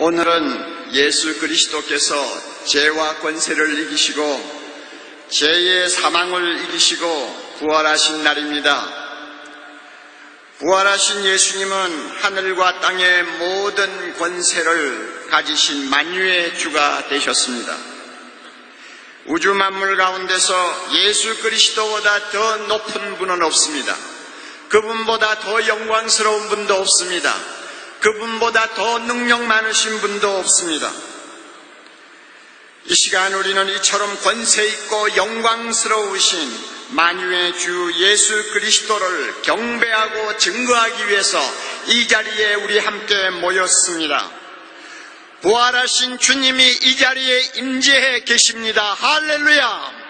오늘은 예수 그리스도께서 죄와 권세를 이기시고 죄의 사망을 이기시고 부활하신 날입니다. 부활하신 예수님은 하늘과 땅의 모든 권세를 가지신 만유의 주가 되셨습니다. 우주 만물 가운데서 예수 그리스도보다 더 높은 분은 없습니다. 그분보다 더 영광스러운 분도 없습니다. 그분보다 더 능력 많으신 분도 없습니다. 이 시간 우리는 이처럼 권세 있고 영광스러우신 만유의 주 예수 그리스도를 경배하고 증거하기 위해서 이 자리에 우리 함께 모였습니다. 부활하신 주님이 이 자리에 임재해 계십니다. 할렐루야!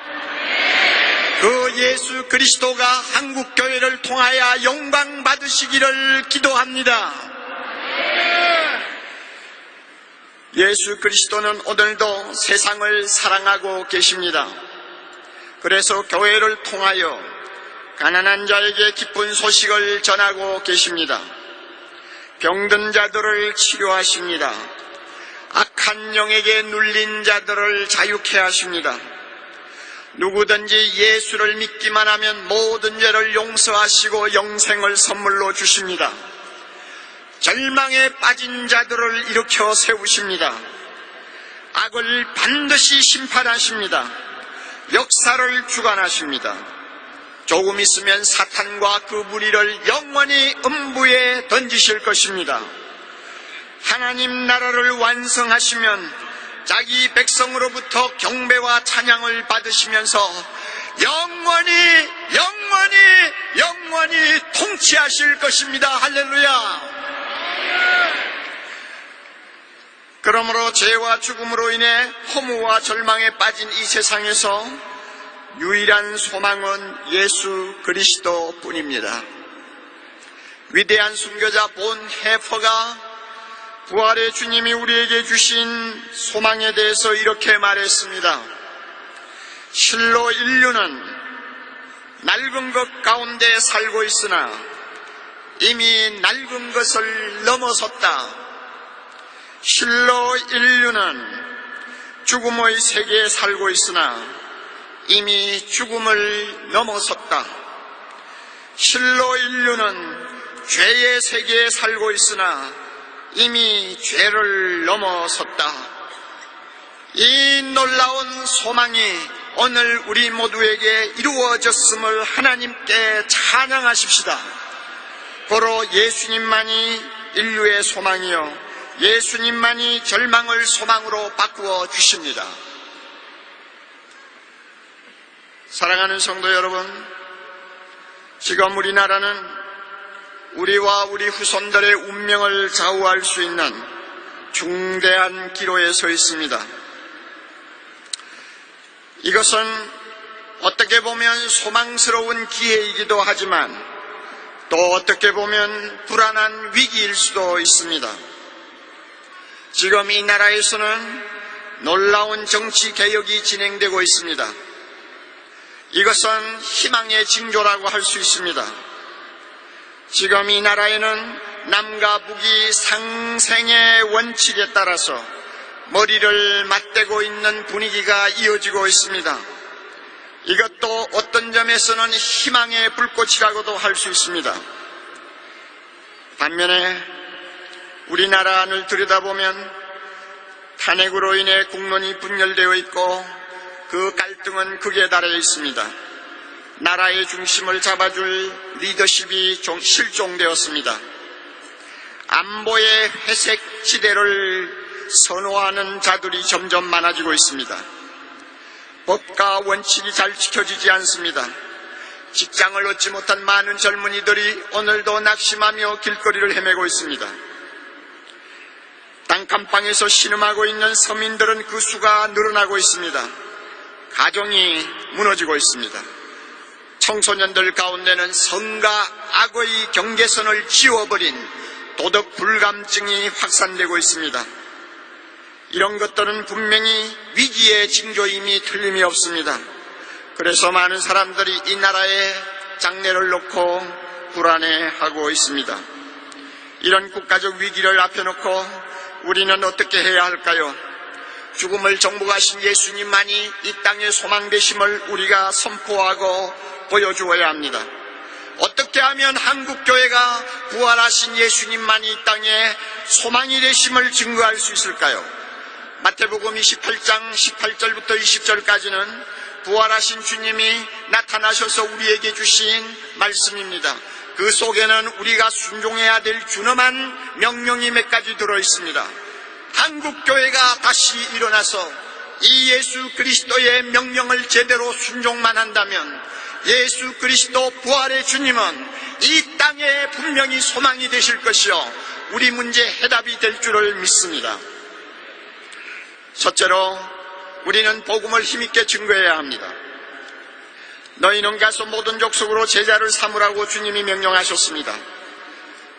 그 예수 그리스도가 한국교회를 통하여 영광 받으시기를 기도합니다. 예수 그리스도는 오늘도 세상을 사랑하고 계십니다. 그래서 교회를 통하여 가난한 자에게 기쁜 소식을 전하고 계십니다. 병든 자들을 치료하십니다. 악한 영에게 눌린 자들을 자유케 하십니다. 누구든지 예수를 믿기만 하면 모든 죄를 용서하시고 영생을 선물로 주십니다. 절망에 빠진 자들을 일으켜 세우십니다. 악을 반드시 심판하십니다. 역사를 주관하십니다. 조금 있으면 사탄과 그 무리를 영원히 음부에 던지실 것입니다. 하나님 나라를 완성하시면 자기 백성으로부터 경배와 찬양을 받으시면서 영원히 통치하실 것입니다. 할렐루야! 그러므로 죄와 죽음으로 인해 허무와 절망에 빠진 이 세상에서 유일한 소망은 예수 그리스도 뿐입니다. 위대한 순교자 본 해퍼가 부활의 주님이 우리에게 주신 소망에 대해서 이렇게 말했습니다. 실로 인류는 낡은 것 가운데 살고 있으나 이미 낡은 것을 넘어섰다. 실로 인류는 죽음의 세계에 살고 있으나 이미 죽음을 넘어섰다. 실로 인류는 죄의 세계에 살고 있으나 이미 죄를 넘어섰다. 이 놀라운 소망이 오늘 우리 모두에게 이루어졌음을 하나님께 찬양하십시다. 고로 예수님만이 인류의 소망이요 예수님만이 절망을 소망으로 바꾸어 주십니다. 사랑하는 성도 여러분, 지금 우리나라는 우리와 우리 후손들의 운명을 좌우할 수 있는 중대한 기로에 서 있습니다. 이것은 어떻게 보면 소망스러운 기회이기도 하지만 또 어떻게 보면 불안한 위기일 수도 있습니다. 지금 이 나라에서는 놀라운 정치 개혁이 진행되고 있습니다. 이것은 희망의 징조라고 할 수 있습니다. 지금 이 나라에는 남과 북이 상생의 원칙에 따라서 머리를 맞대고 있는 분위기가 이어지고 있습니다. 이것도 어떤 점에서는 희망의 불꽃이라고도 할 수 있습니다. 반면에 우리나라 안을 들여다보면 탄핵으로 인해 국론이 분열되어 있고 그 갈등은 극에 달해 있습니다. 나라의 중심을 잡아줄 리더십이 실종되었습니다. 안보의 회색 지대를 선호하는 자들이 점점 많아지고 있습니다. 법과 원칙이 잘 지켜지지 않습니다. 직장을 얻지 못한 많은 젊은이들이 오늘도 낙심하며 길거리를 헤매고 있습니다. 단칸방에서 신음하고 있는 서민들은 그 수가 늘어나고 있습니다. 가정이 무너지고 있습니다. 청소년들 가운데는 성과 악의 경계선을 지워버린 도덕 불감증이 확산되고 있습니다. 이런 것들은 분명히 위기의 징조임이 틀림이 없습니다. 그래서 많은 사람들이 이 나라에 장래를 놓고 불안해하고 있습니다. 이런 국가적 위기를 앞에 놓고 우리는 어떻게 해야 할까요? 죽음을 정복하신 예수님만이 이 땅의 소망 되심을 우리가 선포하고 보여주어야 합니다. 어떻게 하면 한국교회가 부활하신 예수님만이 이 땅에 소망이 되심을 증거할 수 있을까요? 마태복음 28장 18절부터 20절까지는 부활하신 주님이 나타나셔서 우리에게 주신 말씀입니다. 그 속에는 우리가 순종해야 될 준엄한 명령이 몇 가지 들어있습니다. 한국교회가 다시 일어나서 이 예수 그리스도의 명령을 제대로 순종만 한다면 예수 그리스도 부활의 주님은 이 땅에 분명히 소망이 되실 것이요 우리 문제 해답이 될 줄을 믿습니다. 첫째로 우리는 복음을 힘있게 증거해야 합니다. 너희는 가서 모든 족속으로 제자를 삼으라고 주님이 명령하셨습니다.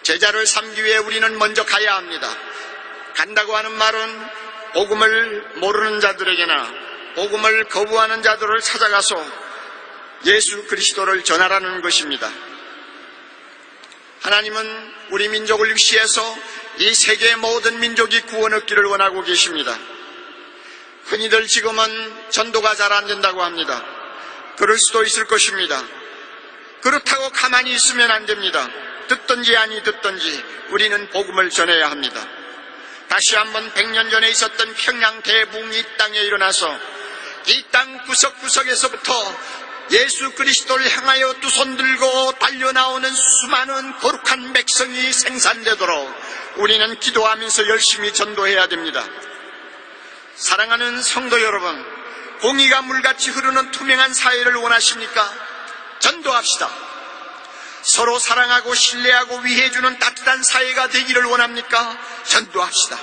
제자를 삼기 위해 우리는 먼저 가야 합니다. 간다고 하는 말은 복음을 모르는 자들에게나 복음을 거부하는 자들을 찾아가서 예수 그리스도를 전하라는 것입니다. 하나님은 우리 민족을 위시해서 이 세계의 모든 민족이 구원 얻기를 원하고 계십니다. 흔히들 지금은 전도가 잘 안 된다고 합니다. 그럴 수도 있을 것입니다. 그렇다고 가만히 있으면 안 됩니다. 듣든지 아니 듣든지 우리는 복음을 전해야 합니다. 다시 한번 100년 전에 있었던 평양 대붕이 이 땅에 일어나서 이 땅 구석구석에서부터 예수 그리스도를 향하여 두 손 들고 달려나오는 수많은 거룩한 백성이 생산되도록 우리는 기도하면서 열심히 전도해야 됩니다. 사랑하는 성도 여러분, 공의가 물같이 흐르는 투명한 사회를 원하십니까? 전도합시다. 서로 사랑하고 신뢰하고 위해주는 따뜻한 사회가 되기를 원합니까? 전도합시다.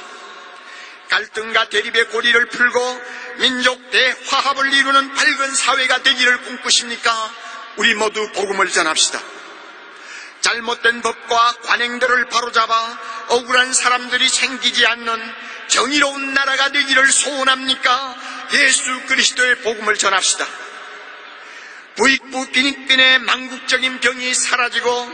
갈등과 대립의 고리를 풀고 민족 대화합을 이루는 밝은 사회가 되기를 꿈꾸십니까? 우리 모두 복음을 전합시다. 잘못된 법과 관행들을 바로잡아 억울한 사람들이 생기지 않는 정의로운 나라가 되기를 소원합니까? 예수 그리스도의 복음을 전합시다. 부익부 빈익빈의 망국적인 병이 사라지고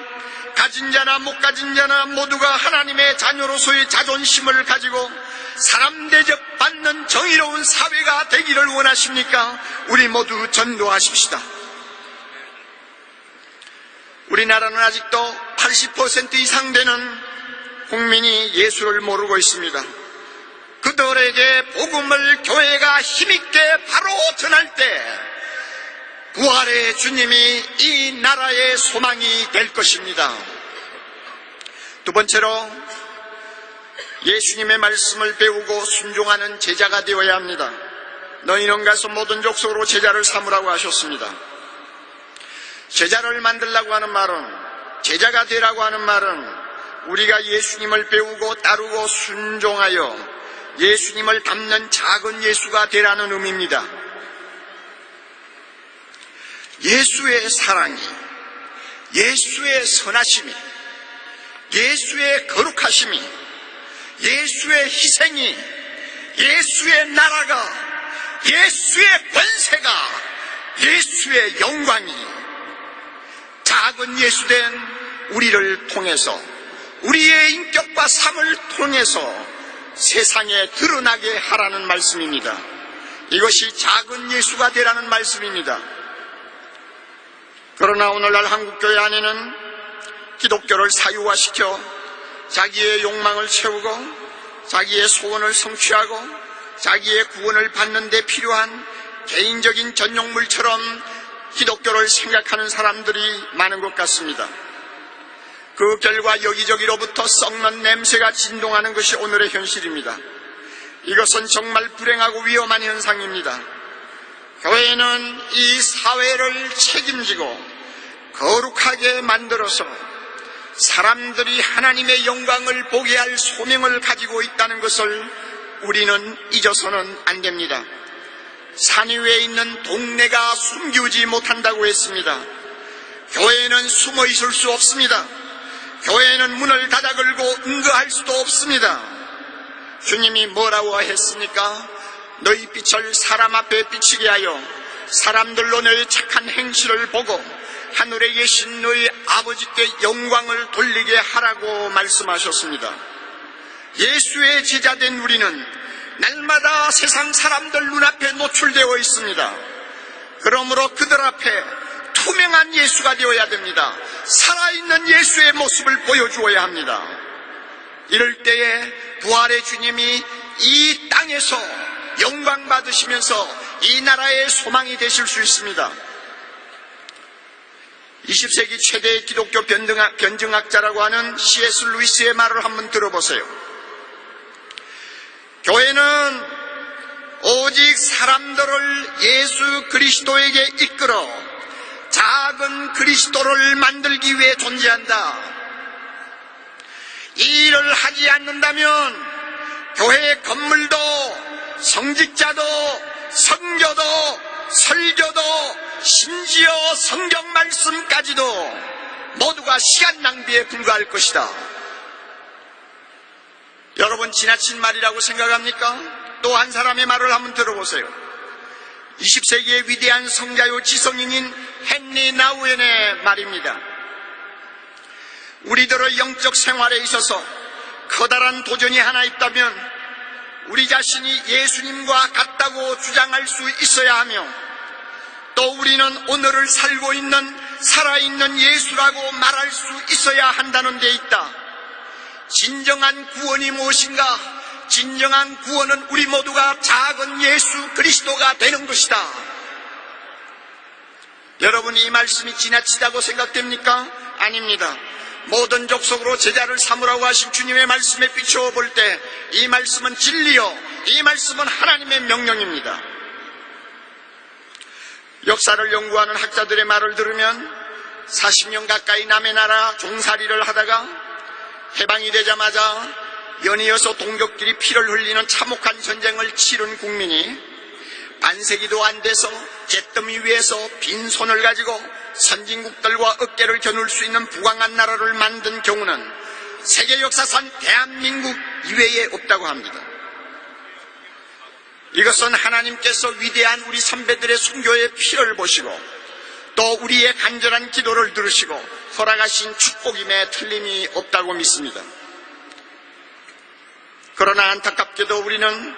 가진 자나 못 가진 자나 모두가 하나님의 자녀로서의 자존심을 가지고 사람 대접받는 정의로운 사회가 되기를 원하십니까? 우리 모두 전도하십시다. 우리나라는 아직도 80% 이상 되는 국민이 예수를 모르고 있습니다. 그들에게 복음을 교회가 힘있게 바로 전할 때 부활의 주님이 이 나라의 소망이 될 것입니다. 두 번째로 예수님의 말씀을 배우고 순종하는 제자가 되어야 합니다. 너희는 가서 모든 족속으로 제자를 삼으라고 하셨습니다. 제자를 만들라고 하는 말은, 제자가 되라고 하는 말은 우리가 예수님을 배우고 따르고 순종하여 예수님을 닮는 작은 예수가 되라는 의미입니다. 예수의 사랑이, 예수의 선하심이, 예수의 거룩하심이, 예수의 희생이, 예수의 나라가, 예수의 권세가, 예수의 영광이 작은 예수된 우리를 통해서, 우리의 인격과 삶을 통해서 세상에 드러나게 하라는 말씀입니다. 이것이 작은 예수가 되라는 말씀입니다. 그러나 오늘날 한국교회 안에는 기독교를 사유화시켜 자기의 욕망을 채우고 자기의 소원을 성취하고 자기의 구원을 받는 데 필요한 개인적인 전용물처럼 기독교를 생각하는 사람들이 많은 것 같습니다. 그 결과 여기저기로부터 썩는 냄새가 진동하는 것이 오늘의 현실입니다. 이것은 정말 불행하고 위험한 현상입니다. 교회는 이 사회를 책임지고 거룩하게 만들어서 사람들이 하나님의 영광을 보게 할 소명을 가지고 있다는 것을 우리는 잊어서는 안 됩니다. 산 위에 있는 동네가 숨기지 못한다고 했습니다. 교회는 숨어 있을 수 없습니다. 교회는 문을 닫아 걸고 응거할 수도 없습니다. 주님이 뭐라고 했습니까? 너희 빛을 사람 앞에 비치게 하여 사람들로 너희 착한 행실을 보고 하늘에 계신 너희 아버지께 영광을 돌리게 하라고 말씀하셨습니다. 예수의 제자된 우리는 날마다 세상 사람들 눈앞에 노출되어 있습니다. 그러므로 그들 앞에 투명한 예수가 되어야 됩니다. 살아있는 예수의 모습을 보여주어야 합니다. 이럴 때에 부활의 주님이 이 땅에서 영광 받으시면서 이 나라의 소망이 되실 수 있습니다. 20세기 최대의 기독교 변증학자라고 하는 C.S. 루이스의 말을 한번 들어보세요. 교회는 오직 사람들을 예수 그리스도에게 이끌어 작은 그리스도를 만들기 위해 존재한다. 이 일을 하지 않는다면 교회의 건물도 성직자도 선교도 설교도 심지어 성경 말씀까지도 모두가 시간 낭비에 불과할 것이다. 여러분, 지나친 말이라고 생각합니까? 또 한 사람의 말을 한번 들어보세요. 20세기의 위대한 성자요 지성인인 헨리 나우엔의 말입니다. 우리들의 영적 생활에 있어서 커다란 도전이 하나 있다면 우리 자신이 예수님과 같다고 주장할 수 있어야 하며, 또 우리는 오늘을 살고 있는 살아있는 예수라고 말할 수 있어야 한다는 데 있다. 진정한 구원이 무엇인가? 진정한 구원은 우리 모두가 작은 예수 그리스도가 되는 것이다. 여러분, 이 말씀이 지나치다고 생각됩니까? 아닙니다. 모든 족속으로 제자를 삼으라고 하신 주님의 말씀에 비추어 볼 때 이 말씀은 진리요, 이 말씀은 하나님의 명령입니다. 역사를 연구하는 학자들의 말을 들으면 40년 가까이 남의 나라 종살이를 하다가 해방이 되자마자 연이어서 동족끼리 피를 흘리는 참혹한 전쟁을 치른 국민이 반세기도 안 돼서 잿더미 위에서 빈손을 가지고 선진국들과 어깨를 겨눌 수 있는 부강한 나라를 만든 경우는 세계 역사상 대한민국 이외에 없다고 합니다. 이것은 하나님께서 위대한 우리 선배들의 순교의 피를 보시고 또 우리의 간절한 기도를 들으시고 허락하신 축복임에 틀림이 없다고 믿습니다. 그러나 안타깝게도 우리는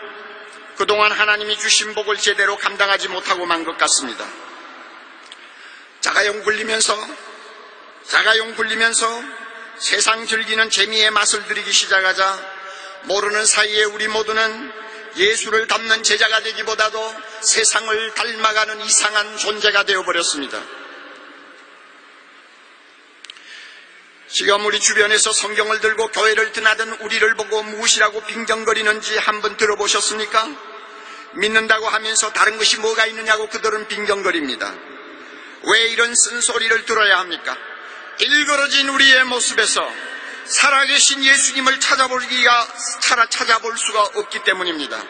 그동안 하나님이 주신 복을 제대로 감당하지 못하고 만 것 같습니다. 자가용 굴리면서 세상 즐기는 재미의 맛을 들이기 시작하자 모르는 사이에 우리 모두는 예수를 닮는 제자가 되기보다도 세상을 닮아가는 이상한 존재가 되어버렸습니다. 지금 우리 주변에서 성경을 들고 교회를 드나든 우리를 보고 무엇이라고 빙정거리는지 한번 들어보셨습니까? 믿는다고 하면서 다른 것이 뭐가 있느냐고 그들은 빙정거립니다. 왜 이런 쓴소리를 들어야 합니까? 일그러진 우리의 모습에서 살아계신 예수님을 찾아볼 수가 없기 때문입니다.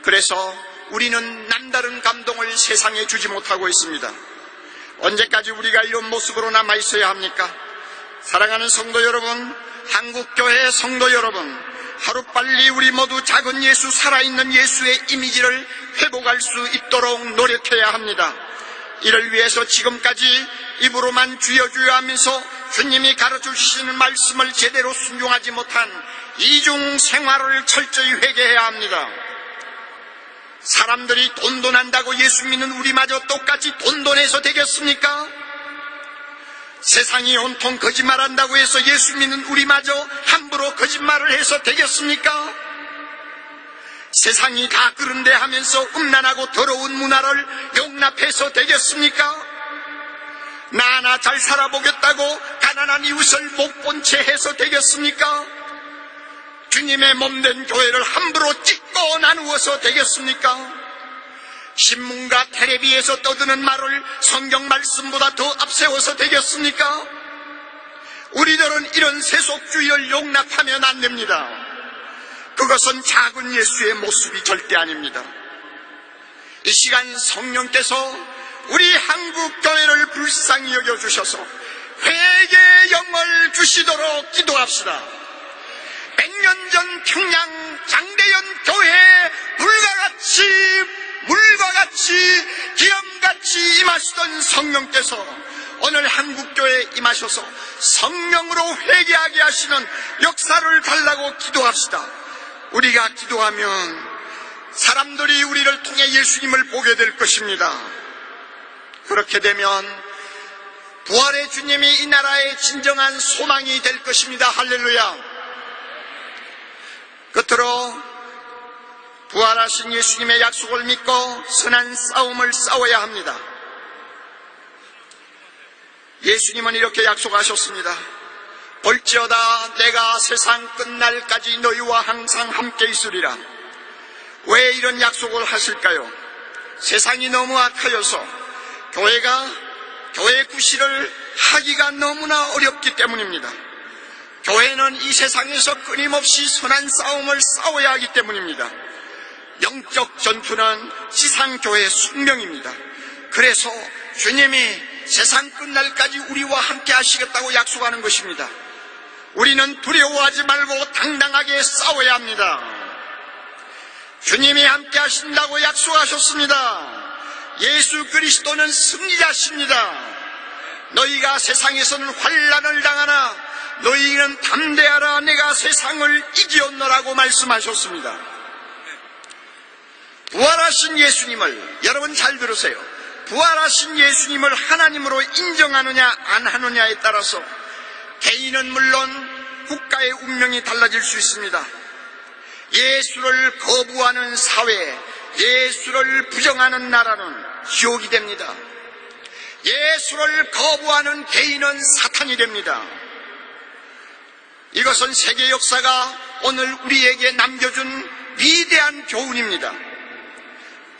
그래서 우리는 남다른 감동을 세상에 주지 못하고 있습니다. 언제까지 우리가 이런 모습으로 남아 있어야 합니까? 사랑하는 성도 여러분, 한국교회 성도 여러분, 하루빨리 우리 모두 작은 예수, 살아있는 예수의 이미지를 회복할 수 있도록 노력해야 합니다. 이를 위해서 지금까지 입으로만 주여 주여 하면서 주님이 가르쳐주시는 말씀을 제대로 순종하지 못한 이중 생활을 철저히 회개해야 합니다. 사람들이 돈돈한다고 예수 믿는 우리마저 똑같이 돈돈해서 되겠습니까? 세상이 온통 거짓말한다고 해서 예수 믿는 우리마저 함부로 거짓말을 해서 되겠습니까? 세상이 다 그런데 하면서 음란하고 더러운 문화를 용납해서 되겠습니까? 나 하나 잘 살아보겠다고 가난한 이웃을 못 본 채 해서 되겠습니까? 주님의 몸된 교회를 함부로 찢고 나누어서 되겠습니까? 신문과 텔레비에서 떠드는 말을 성경 말씀보다 더 앞세워서 되겠습니까? 우리들은 이런 세속주의를 용납하면 안 됩니다. 그것은 작은 예수의 모습이 절대 아닙니다. 이 시간 성령께서 우리 한국교회를 불쌍히 여겨주셔서 회개의 영을 주시도록 기도합시다. 100년 전 평양 장대연 교회에 물과 같이 기염같이 임하시던 성령께서 오늘 한국교회에 임하셔서 성령으로 회개하게 하시는 역사를 달라고 기도합시다. 우리가 기도하면 사람들이 우리를 통해 예수님을 보게 될 것입니다. 그렇게 되면 부활의 주님이 이 나라의 진정한 소망이 될 것입니다. 할렐루야. 끝으로 부활하신 예수님의 약속을 믿고 선한 싸움을 싸워야 합니다. 예수님은 이렇게 약속하셨습니다. 볼지어다 내가 세상 끝날까지 너희와 항상 함께 있으리라. 왜 이런 약속을 하실까요? 세상이 너무 악하여서 교회 구실을 하기가 너무나 어렵기 때문입니다. 교회는 이 세상에서 끊임없이 선한 싸움을 싸워야 하기 때문입니다. 영적 전투는 지상교회의 숙명입니다. 그래서 주님이 세상 끝날까지 우리와 함께 하시겠다고 약속하는 것입니다. 우리는 두려워하지 말고 당당하게 싸워야 합니다. 주님이 함께 하신다고 약속하셨습니다. 예수 그리스도는 승리자십니다. 너희가 세상에서는 환난을 당하나 너희는 담대하라. 내가 세상을 이기었노라고 말씀하셨습니다. 부활하신 예수님을, 여러분 잘 들으세요. 부활하신 예수님을 하나님으로 인정하느냐 안 하느냐에 따라서 개인은 물론 국가의 운명이 달라질 수 있습니다. 예수를 거부하는 사회, 예수를 부정하는 나라는 지옥이 됩니다. 예수를 거부하는 개인은 사탄이 됩니다. 이것은 세계 역사가 오늘 우리에게 남겨준 위대한 교훈입니다.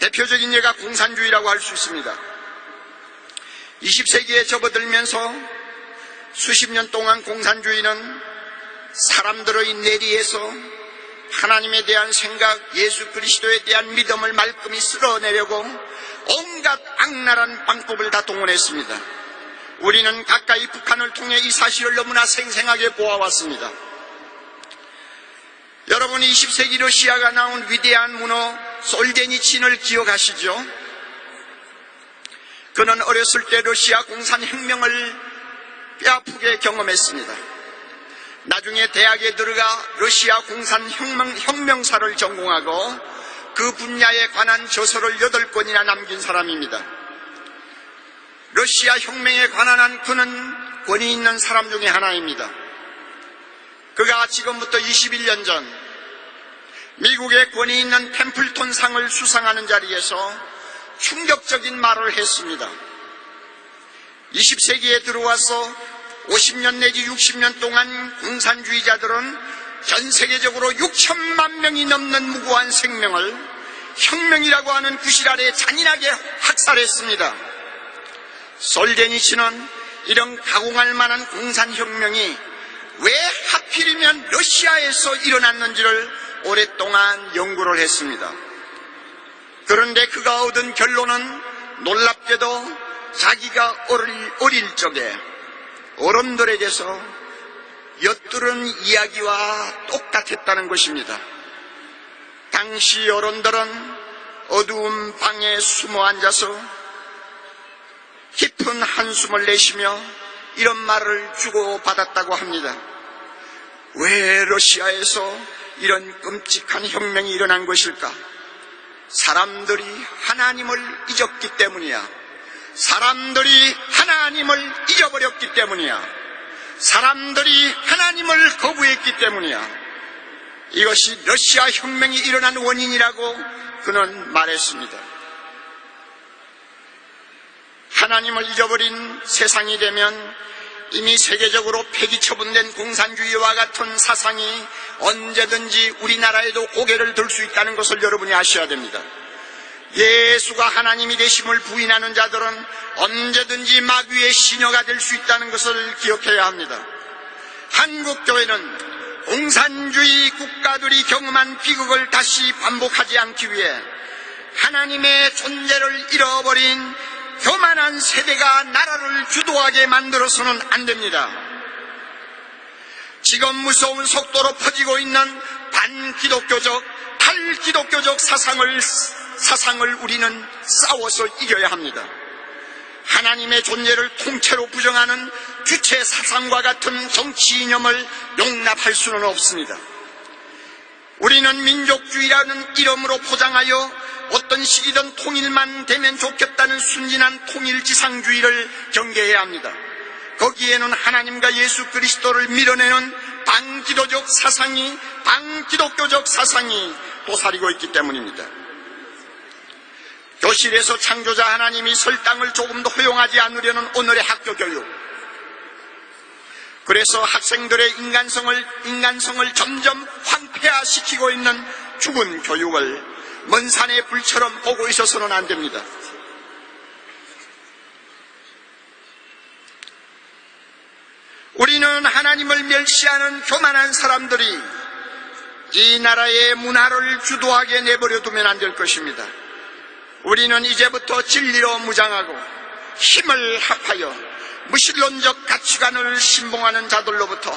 대표적인 예가 공산주의라고 할 수 있습니다. 20세기에 접어들면서 수십 년 동안 공산주의는 사람들의 내리에서 하나님에 대한 생각, 예수 그리스도에 대한 믿음을 말끔히 쓸어내려고 온갖 악랄한 방법을 다 동원했습니다. 우리는 가까이 북한을 통해 이 사실을 너무나 생생하게 보아왔습니다. 여러분, 20세기 러시아가 나온 위대한 문호 솔제니친을 기억하시죠? 그는 어렸을 때 러시아 공산혁명을 뼈아프게 경험했습니다. 나중에 대학에 들어가 러시아 공산혁명사를 전공하고 그 분야에 관한 저서를 8권이나 남긴 사람입니다. 러시아 혁명에 관한 한 그는 권위 있는 사람 중에 하나입니다. 그가 지금부터 21년 전 미국의 권위 있는 템플턴상을 수상하는 자리에서 충격적인 말을 했습니다. 20세기에 들어와서 50년 내지 60년 동안 공산주의자들은 전 세계적으로 6천만 명이 넘는 무고한 생명을 혁명이라고 하는 구실 아래 잔인하게 학살했습니다. 솔제니친은 이런 가공할 만한 공산혁명이 왜 하필이면 러시아에서 일어났는지를 오랫동안 연구를 했습니다. 그런데 그가 얻은 결론은 놀랍게도 자기가 어릴 적에 어른들에게서 엿들은 이야기와 똑같았다는 것입니다. 당시 어른들은 어두운 방에 숨어 앉아서 깊은 한숨을 내쉬며 이런 말을 주고받았다고 합니다. 왜 러시아에서 이런 끔찍한 혁명이 일어난 것일까? 사람들이 하나님을 잊었기 때문이야. 사람들이 하나님을 잊어버렸기 때문이야. 사람들이 하나님을 거부했기 때문이야. 이것이 러시아 혁명이 일어난 원인이라고 그는 말했습니다. 하나님을 잊어버린 세상이 되면 이미 세계적으로 폐기 처분된 공산주의와 같은 사상이 언제든지 우리나라에도 고개를 들 수 있다는 것을 여러분이 아셔야 됩니다. 예수가 하나님이 되심을 부인하는 자들은 언제든지 마귀의 시녀가 될 수 있다는 것을 기억해야 합니다. 한국교회는 공산주의 국가들이 경험한 비극을 다시 반복하지 않기 위해 하나님의 존재를 잃어버린 교만한 세대가 나라를 주도하게 만들어서는 안 됩니다. 지금 무서운 속도로 퍼지고 있는 반기독교적, 탈기독교적 사상을 우리는 싸워서 이겨야 합니다. 하나님의 존재를 통째로 부정하는 주체 사상과 같은 정치 이념을 용납할 수는 없습니다. 우리는 민족주의라는 이름으로 포장하여 어떤 시기든 통일만 되면 좋겠다는 순진한 통일지상주의를 경계해야 합니다. 거기에는 하나님과 예수 그리스도를 밀어내는 반기독교적 사상이 도사리고 있기 때문입니다. 교실에서 창조자 하나님이 설탕을 조금도 허용하지 않으려는 오늘의 학교 교육, 그래서 학생들의 인간성을 점점 황폐화시키고 있는 죽은 교육을 먼 산의 불처럼 보고 있어서는 안 됩니다. 우리는 하나님을 멸시하는 교만한 사람들이 이 나라의 문화를 주도하게 내버려 두면 안 될 것입니다. 우리는 이제부터 진리로 무장하고 힘을 합하여 무신론적 가치관을 신봉하는 자들로부터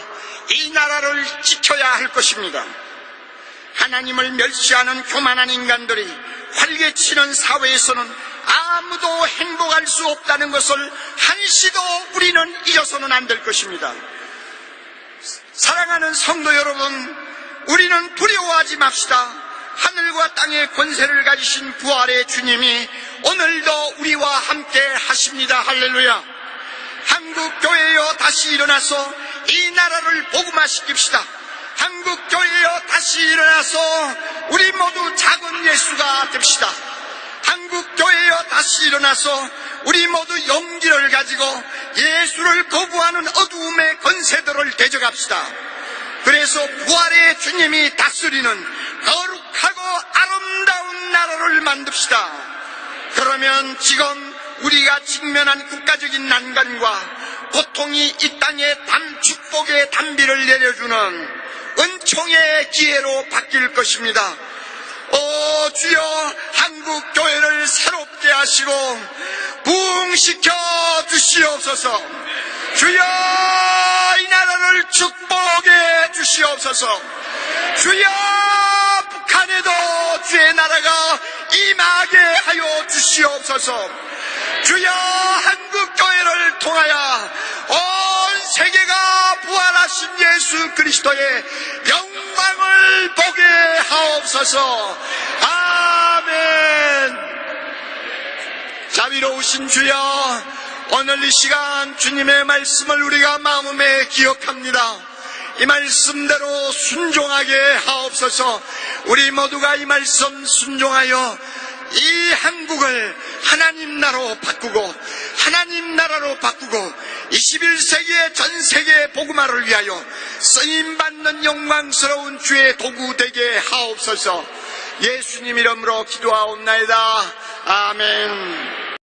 이 나라를 지켜야 할 것입니다. 하나님을 멸시하는 교만한 인간들이 활개치는 사회에서는 아무도 행복할 수 없다는 것을 한시도 우리는 잊어서는 안 될 것입니다. 사랑하는 성도 여러분, 우리는 두려워하지 맙시다. 하늘과 땅의 권세를 가지신 부활의 주님이 오늘도 우리와 함께 하십니다. 할렐루야. 한국교회여 다시 일어나서 이 나라를 복음화시킵시다. 한국교회여 다시 일어나서 우리 모두 작은 예수가 됩시다. 한국교회여 다시 일어나서 우리 모두 용기를 가지고 예수를 거부하는 어두움의 권세들을 대적합시다. 그래서 부활의 주님이 다스리는 거룩하고 아름다운 나라를 만듭시다. 그러면 지금 우리가 직면한 국가적인 난관과 고통이 이 땅에 축복의 단비를 내려주는 은총의 기회로 바뀔 것입니다. 오 주여, 한국교회를 새롭게 하시고 부흥시켜 주시옵소서. 주여, 이 나라를 축복해 주시옵소서. 주여, 북한에도 주의 나라가 임하게 하여 주시옵소서. 주여, 한국교회를 통하여 온 세계가 부활하신 예수 그리스도의 영광을 보게 하옵소서. 아멘. 자비로우신 주여, 오늘 이 시간 주님의 말씀을 우리가 마음에 기억합니다. 이 말씀대로 순종하게 하옵소서. 우리 모두가 이 말씀 순종하여 이 한국을 하나님 나라로 바꾸고 21세기의 전 세계 복음화를 위하여 쓰임받는 영광스러운 주의 도구 되게 하옵소서. 예수님 이름으로 기도하옵나이다. 아멘.